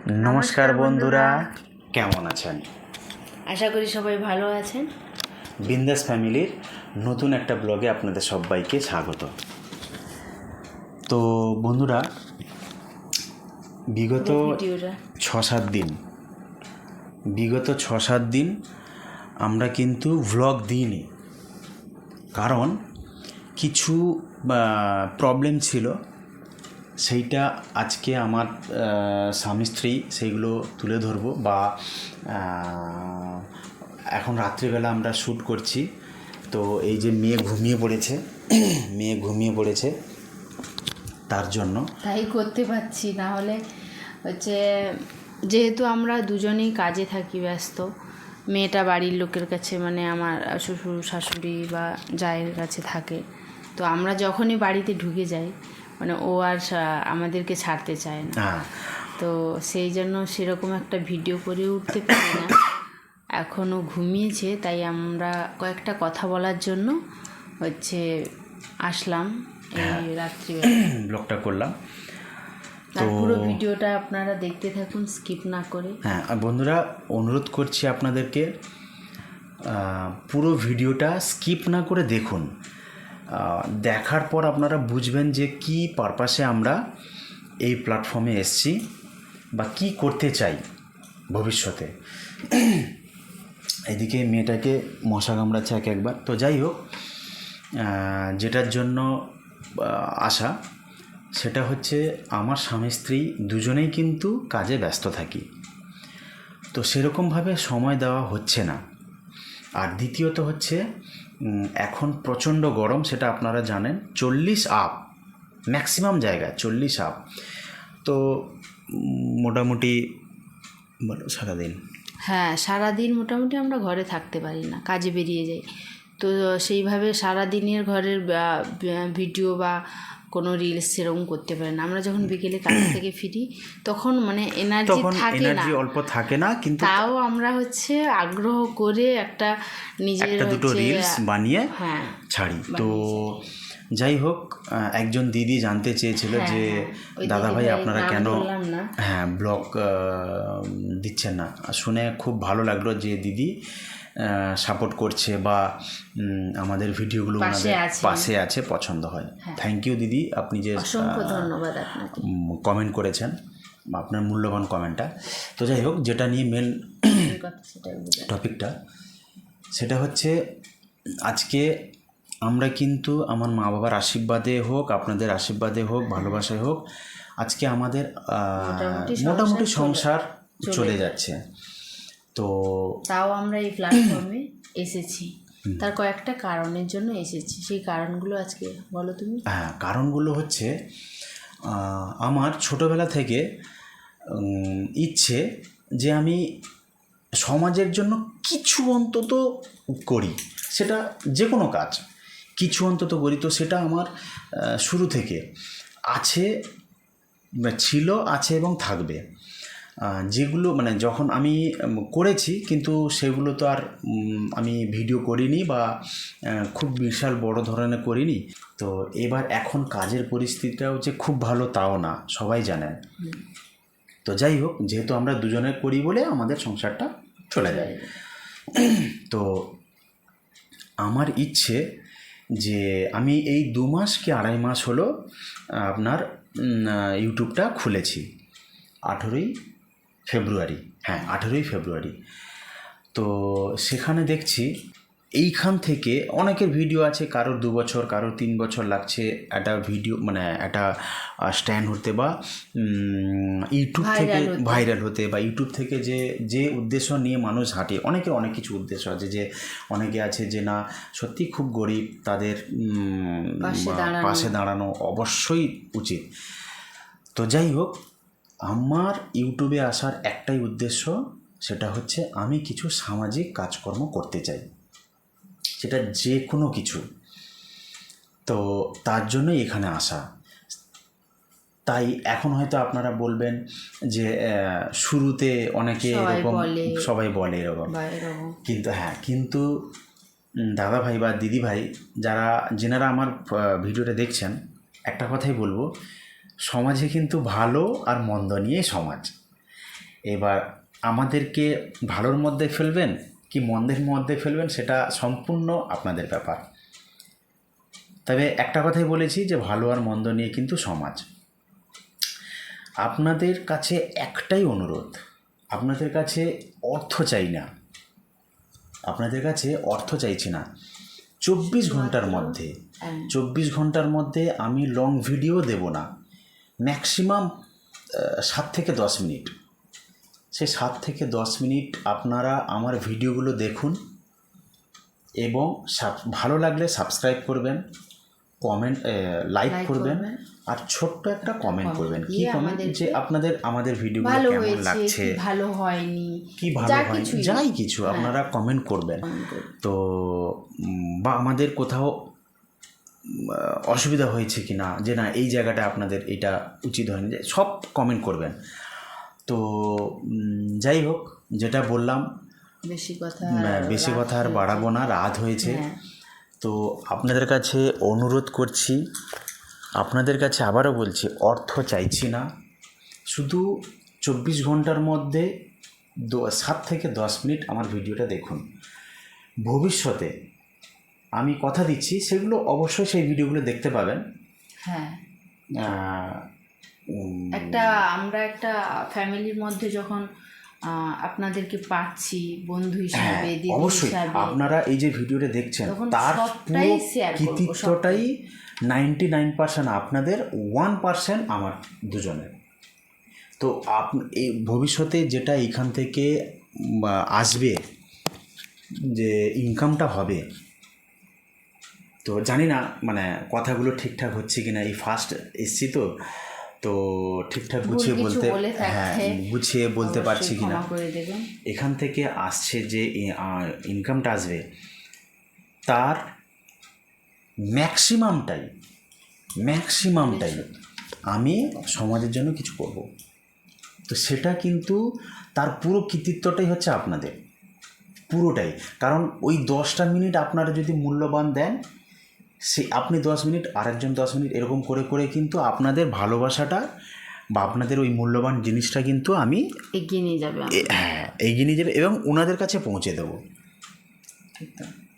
নমস্কার বন্ধুরা, কেমন আছেন? আশা করি সবাই ভালো আছেন। বিন্দাস ফ্যামিলির নতুন একটা ব্লগে আপনাদের সবাইকে স্বাগত। তো বন্ধুরা, বিগত ছ সাত দিন আমরা কিন্তু ভ্লগ দিইনি, কারণ কিছু প্রবলেম ছিল। সেইটা আজকে আমার স্বামী স্ত্রী সেইগুলো তুলে ধরবো, বা এখন রাত্রিবেলা আমরা শ্যুট করছি। তো এই যে মেয়ে ঘুমিয়ে পড়েছে তার জন্য তাই করতে পারছি না। হলে হচ্ছে যেহেতু আমরা দুজনেই কাজে থাকি ব্যস্ত, মেয়েটা বাড়ির লোকের কাছে মানে আমার শ্বশুর শাশুড়ি বা জায়ের কাছে থাকে। তো আমরা যখনই বাড়িতে ঢুকে যাই মানে ও আর আমাদেরকে ছাড়তে চায় না। তো সেই জন্য সেরকম একটা ভিডিও করে উঠতে পারি না। এখনও ঘুমিয়েছে, তাই আমরা কয়েকটা কথা বলার জন্য হচ্ছে আসলাম এই রাত্রিবেলা ব্লগটা করলাম। তো পুরো ভিডিওটা আপনারা দেখতে থাকুন, স্কিপ না করে। হ্যাঁ বন্ধুরা, অনুরোধ করছি আপনাদেরকে পুরো ভিডিওটা স্কিপ না করে দেখুন। দেখার পর আপনারা বুঝবেন যে কি পারপাসে আমরা এই প্ল্যাটফর্মে এসেছি বা কি করতে চাই ভবিষ্যতে। এদিকে মেয়েটাকে মশা কামড়াচ্ছে একবার। তো যাই হোক, যেটার জন্য আসা সেটা হচ্ছে আমার স্বামী স্ত্রী দুজনেই কিন্তু কাজে ব্যস্ত থাকি, তো সেরকমভাবে সময় দেওয়া হচ্ছে না। আর দ্বিতীয়ত হচ্ছে এখন প্রচণ্ড গরম, সেটা আপনারা জানেন। 40 আপ, ম্যাক্সিমাম জায়গায় 40 আপ। তো মোটামুটি সারাদিন সারাদিন মোটামুটি আমরা ঘরে থাকতে পারি না, কাজে বেরিয়ে যাই। তো সেইভাবে সারাদিনের ঘরের ভিডিও বা কোনো রিলস সেরকম করতে পারি না। আমরা যখন বিকেলে কাজ থেকে ফিরি তখন মানে এনার্জি অল্প থাকে না, কিন্তু তাও আমরা হচ্ছে আগ্রহ করে একটা নিজের দুটো রিলস বানিয়ে ছাড়ি। তো যাই হোক, একজন দিদি জানতে চেয়েছিল যে দাদা ভাই আপনারা কেন ব্লগ দিচ্ছেন না। শুনে খুব ভালো লাগলো যে দিদি সাপোর্ট করছে বা আমাদের ভিডিওগুলো পাশে আছে, পছন্দ হয়। থ্যাংক ইউ দিদি, আপনি যে ধন্যবাদ আপনাকে কমেন্ট করেছেন, আপনার মূল্যবান কমেন্টটা। তো যাই হোক, যেটা নিয়ে মেন টপিকটা সেটা হচ্ছে আজকে আমরা কিন্তু আমার মা বাবার আশীর্বাদে হোক, আপনাদের আশীর্বাদে হোক, ভালোবাসায় হোক, আজকে আমাদের মোটামুটি সংসার চলে যাচ্ছে। তো তাও আমরা এই প্ল্যাটফর্মে এসেছি, তার কয়েকটা কারণের জন্য এসেছি। সেই কারণগুলো আজকে বলো তুমি। কারণগুলো হচ্ছে আমার ছোটোবেলা থেকে ইচ্ছে যে আমি সমাজের জন্য কিছু অন্তত করি, সেটা যে কোনো কাজ কিছু অন্তত করি। তো সেটা আমার শুরু থেকে ছিল, আছে এবং থাকবে। যেগুলো মানে যখন আমি করেছি, কিন্তু সেগুলো তো আর আমি ভিডিও করিনি বা খুব বিশাল বড় ধরনের করিনি। তো এবার এখন কাজের পরিস্থিতিটাও যে খুব ভালো তাও না, সবাই জানেন। তো যাই হোক, যেহেতু আমরা দুজনে করি বলে আমাদের সংসারটা চলে যায়। তো আমার ইচ্ছে যে আমি এই 2 মাস কি 2.5 মাস হলো আপনার ইউটিউবটা খুলেছি 18ই ফেব্রুয়ারি। তো সেখানে দেখছি এইখান থেকে অনেকের ভিডিও আছে, কারোর 2 বছর, কারোর 3 বছর লাগছে একটা ভিডিও মানে একটা স্ট্যান্ড হতে বা ইউটিউব থেকে ভাইরাল হতে, বা ইউটিউব থেকে যে উদ্দেশ্য নিয়ে মানুষ হাঁটে। অনেকের অনেক কিছু উদ্দেশ্য আছে, যে অনেকে আছে যে না সত্যি খুব গরিব, তাদের পাশে দাঁড়ানো অবশ্যই উচিত। তো যাই হোক, আমার ইউটিউবে আসার একটাই উদ্দেশ্য, সেটা হচ্ছে আমি কিছু সামাজিক কাজকর্ম করতে চাই, সেটা যে কোনো কিছু। তো তার জন্যই এখানে আসা। তাই এখন হয়তো আপনারা বলবেন যে শুরুতে অনেকে এরকম সবাই বলে এরকম, কিন্তু দাদা ভাই বা দিদি ভাই যেনারা আমার ভিডিওটা দেখছেন, একটা কথাই বলবো, সমাজে কিন্তু ভালো আর মন্দ নিয়ে সমাজ। এবার আমাদেরকে ভালোর মধ্যে ফেলবেন কি মন্দের মধ্যে ফেলবেন সেটা সম্পূর্ণ আপনাদের ব্যাপার। তবে একটা কথাই বলেছি যে ভালো আর মন্দ নিয়ে কিন্তু সমাজ। আপনাদের কাছে একটাই অনুরোধ, আপনাদের কাছে অর্থ চাই না, আপনাদের কাছে অর্থ চাইছি না। 24 ঘন্টার মধ্যে আমি লং ভিডিও দেব না, ম্যাক্সিমাম 7 থেকে 10 মিনিট। সেই 7 থেকে 10 মিনিট আপনারা আমার ভিডিওগুলো দেখুন এবং ভালো লাগলে সাবস্ক্রাইব করবেন, কমেন্ট লাইক করবেন আর ছোট্ট একটা কমেন্ট করবেন। কি কমেন্ট? যে আপনাদের আমাদের ভিডিওগুলো কেমন লাগছে, ভালো হয়নি, কি ভালো হয়, যাই কিছু আপনারা কমেন্ট করবেন। তো বা আমাদের কোথাও অসুবিধা হয়েছে কি না, যে না এই জায়গাটা আপনাদের এটা উচিত হয়নি, সব কমেন্ট করবেন। তো যাই হোক, যেটা বললাম, বেশি কথা আর বাড়াবো না, রাত হয়েছে। তো আপনাদের কাছে অনুরোধ করছি, আপনাদের কাছে আবারও বলছি, অর্থ চাইছি না, শুধু 24 ঘন্টার মধ্যে 7 থেকে 10 মিনিট আমার ভিডিওটা দেখুন। ভবিষ্যতে আমি কথা দিচ্ছি, সেগুলো অবশ্যই সেই ভিডিওগুলো দেখতে পাবেন। হ্যাঁ, আমরা একটা ফ্যামিলির মধ্যে যখন আপনাদেরকে পাচ্ছি বন্ধু হিসাবে, দিদি অবশ্যই হিসাবে, আপনারা এই যে ভিডিওটা দেখছেন তার পুরো কৃতিত্বটাই 99% আপনাদের, 1% আমার দুজনের। তো এই ভবিষ্যতে যেটা এখান থেকে আসবে, যে ইনকামটা হবে, তো জানি না মানে কথাগুলো ঠিকঠাক হচ্ছে কিনা, এই ফার্স্ট এসছি তো ঠিকঠাক গুছিয়ে বলতে পারছি কিনা। এখান থেকে আসছে যে ইনকামটা আসবে, তার ম্যাক্সিমামটাই আমি সমাজের জন্য কিছু করব। তো সেটা কিন্তু তার পুরো কৃতিত্বটাই হচ্ছে আপনাদের, পুরোটাই। কারণ ওই 10টা মিনিট আপনারা যদি মূল্যবান দেন, আপনি 10 মিনিট, আরেকজন 10 মিনিট, এরকম করে করে কিন্তু আপনাদের ভালোবাসাটা বা আপনাদের ওই মূল্যবান জিনিসটা কিন্তু আমি এগিয়ে নিয়ে যাবে এবং ওনাদের কাছে পৌঁছে দেব।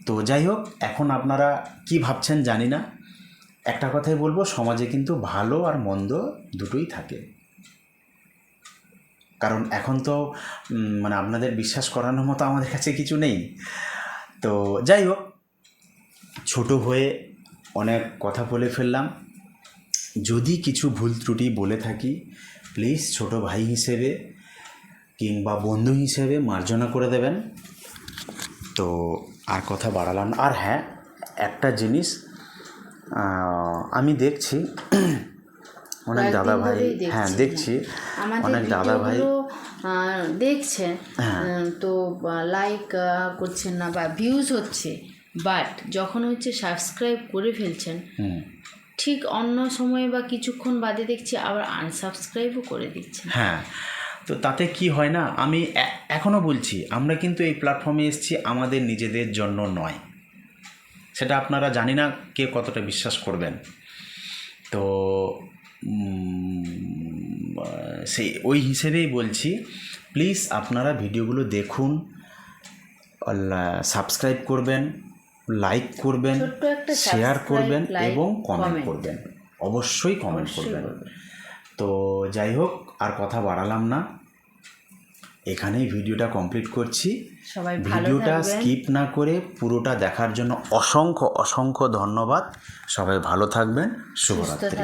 তো যাই হোক, এখন আপনারা কি ভাবছেন জানি না, একটা কথাই বলবো, সমাজে কিন্তু ভালো আর মন্দ দুটোই থাকে। কারণ এখন তো মানে আপনাদের বিশ্বাস করানোর মতো আমাদের কাছে কিছু নেই। তো যাই হোক, ছোট হয়ে অনেক কথা বলে ফেললাম। যদি কিছু ভুল ত্রুটি বলে থাকি, প্লিজ ছোট ভাই হিসেবে কিংবা বন্ধু হিসেবে মার্জনা করে দেবেন। তো আর কথা বাড়ালাম না। আর হ্যাঁ, একটা জিনিস আমি দেখছি অনেক দাদা ভাই, দেখছি অনেক দাদা ভাই দেখছেন, তো লাইক করছেন না বা ভিউজ হচ্ছে, বাট যখন হচ্ছে সাবস্ক্রাইব করে ফেলছেন, ঠিক অন্য সময় বা কিছুক্ষণ বাদে দেখছি আবার আনসাবস্ক্রাইবও করে দিচ্ছেন। হ্যাঁ, তো তাতে কি হয় না, আমি এখনও বলছি, আমরা কিন্তু এই প্ল্যাটফর্মে এসেছি আমাদের নিজেদের জন্য নয়। সেটা আপনারা জানি না কে কতটা বিশ্বাস করবেন। তো ওই হিসেবেই বলছি, প্লিজ আপনারা ভিডিওগুলো দেখুন, সাবস্ক্রাইব করবেন, লাইক করবেন, শেয়ার করবেন এবং কমেন্ট করবেন, অবশ্যই কমেন্ট করবেন। তো যাই হোক, আর কথা বাড়ালাম না, এখানেই ভিডিওটা কমপ্লিট করছি। ভিডিওটা স্কিপ না করে পুরোটা দেখার জন্য অসংখ্য ধন্যবাদ। সবাই ভালো থাকবেন, শুভরাত্রি।